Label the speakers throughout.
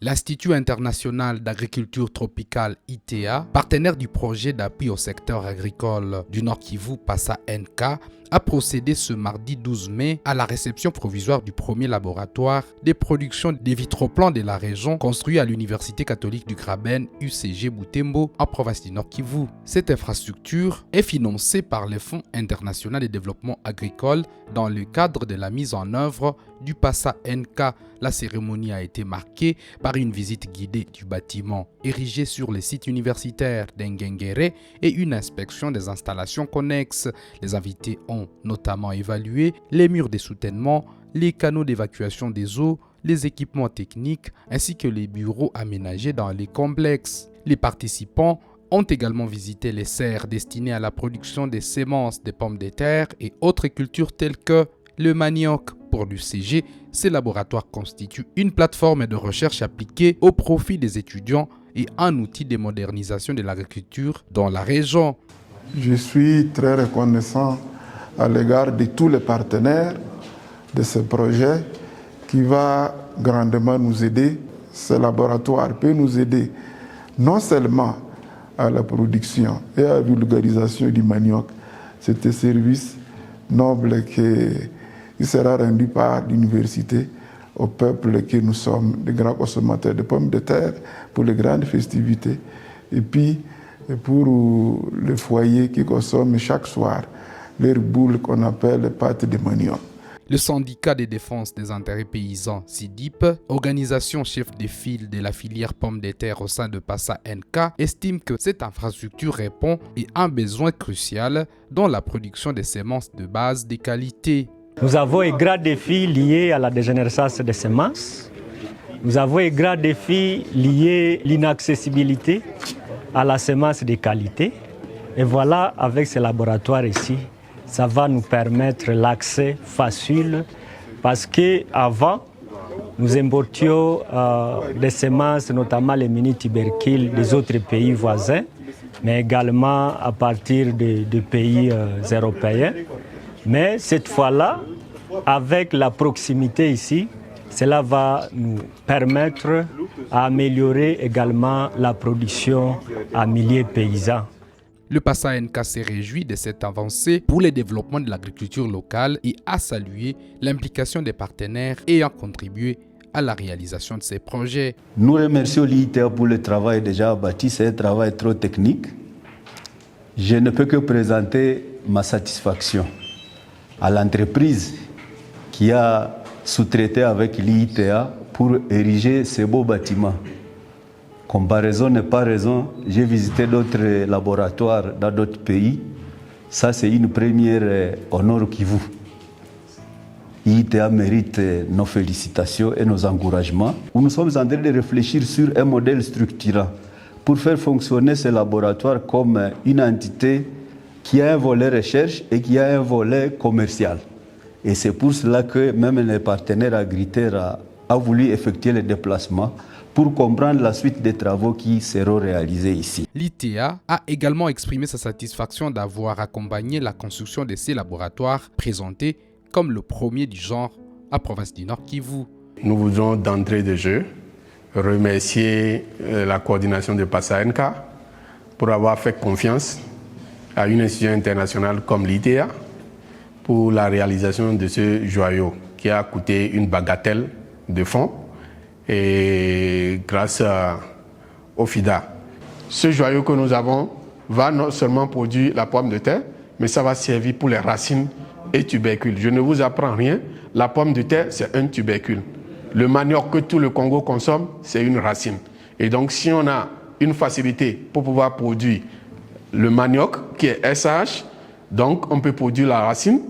Speaker 1: L'Institut international d'agriculture tropicale ITA, partenaire du projet d'appui au secteur agricole du Nord Kivu PASA NK, a procédé ce mardi 12 mai à la réception provisoire du premier laboratoire des productions des vitroplans de la région construit à l'Université catholique du Graben UCG Butembo en province du Nord Kivu. Cette infrastructure est financée par le Fonds international de développement agricole dans le cadre de la mise en œuvre du PASA NK. La cérémonie a été marquée par une visite guidée du bâtiment érigé sur le site universitaire d'Engengere et une inspection des installations connexes. Les invités ont notamment évalué les murs de soutènement, les canaux d'évacuation des eaux, les équipements techniques ainsi que les bureaux aménagés dans les complexes. Les participants ont également visité les serres destinées à la production des semences de pommes de terre et autres cultures telles que le manioc. Pour l'UCG, ces laboratoires constituent une plateforme de recherche appliquée au profit des étudiants et un outil de modernisation de l'agriculture dans la région.
Speaker 2: Je suis très reconnaissant à l'égard de tous les partenaires de ce projet qui va grandement nous aider. Ce laboratoire peut nous aider non seulement à la production et à la vulgarisation du manioc, c'est un service noble qui sera rendu par l'université au peuple que nous sommes, des grands consommateurs de pommes de terre pour les grandes festivités et puis pour le foyer qui consomme chaque soir leurs boules qu'on appelle pâtes de manioc.
Speaker 1: Le syndicat de défense des intérêts paysans SIDIP, organisation chef de file de la filière pommes de terre au sein de PASA NK, estime que cette infrastructure répond à un besoin crucial dans la production des semences de base de qualité.
Speaker 3: Nous avons un grand défi lié à la dégénérescence des semences. Nous avons un grand défi lié à l'inaccessibilité à la semence de qualité. Et voilà, avec ce laboratoire ici, ça va nous permettre l'accès facile parce qu'avant, nous importions des semences, notamment les mini-tubercules des autres pays voisins, mais également à partir des pays européens. Mais cette fois-là, avec la proximité ici, cela va nous permettre d'améliorer également la production en milieu paysan.
Speaker 1: Le PASA NK s'est réjoui de cette avancée pour le développement de l'agriculture locale et a salué l'implication des partenaires ayant contribué à la réalisation de ces projets.
Speaker 4: Nous remercions l'ITA pour le travail déjà abattu, c'est un travail trop technique. Je ne peux que présenter ma satisfaction à l'entreprise qui a sous-traité avec l'ITA pour ériger ces beaux bâtiments. Comparaison n'est pas raison. J'ai visité d'autres laboratoires dans d'autres pays. Ça, c'est une première au Nord Kivu. ITA mérite nos félicitations et nos encouragements. Nous sommes en train de réfléchir sur un modèle structurant pour faire fonctionner ce laboratoire comme une entité qui a un volet recherche et qui a un volet commercial. Et c'est pour cela que même les partenaires agriculteurs ont voulu effectuer les déplacements pour comprendre la suite des travaux qui seront réalisés ici.
Speaker 1: L'ITA a également exprimé sa satisfaction d'avoir accompagné la construction de ces laboratoires présentés comme le premier du genre à province du Nord Kivu.
Speaker 5: Nous voudrions d'entrée de jeu remercier la coordination de PASA NK pour avoir fait confiance à une institution internationale comme l'ITA pour la réalisation de ce joyau qui a coûté une bagatelle de fonds et grâce au FIDA. Ce joyau que nous avons va non seulement produire la pomme de terre, mais ça va servir pour les racines et tubercules. Je ne vous apprends rien, la pomme de terre c'est un tubercule. Le manioc que tout le Congo consomme, c'est une racine. Et donc si on a une facilité pour pouvoir produire le manioc qui est SH, donc on peut produire la racine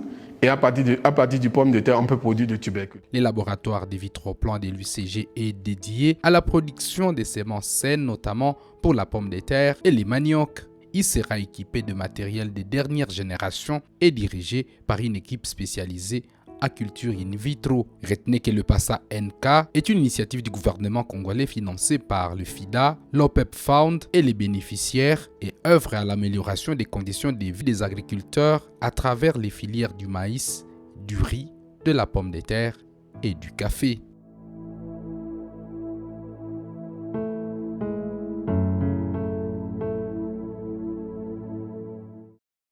Speaker 5: et à partir du pomme de terre, on peut produire du tubercule.
Speaker 1: Les laboratoires des vitroplans de l'UCG est dédié à la production des semences saines, notamment pour la pomme de terre et les maniocs. Il sera équipé de matériel de dernière génération et dirigé par une équipe spécialisée à culture in vitro. Retenez que le PASA NK est une initiative du gouvernement congolais financée par le FIDA, l'OPEP Fund et les bénéficiaires et œuvre à l'amélioration des conditions de vie des agriculteurs à travers les filières du maïs, du riz, de la pomme de terre et du café.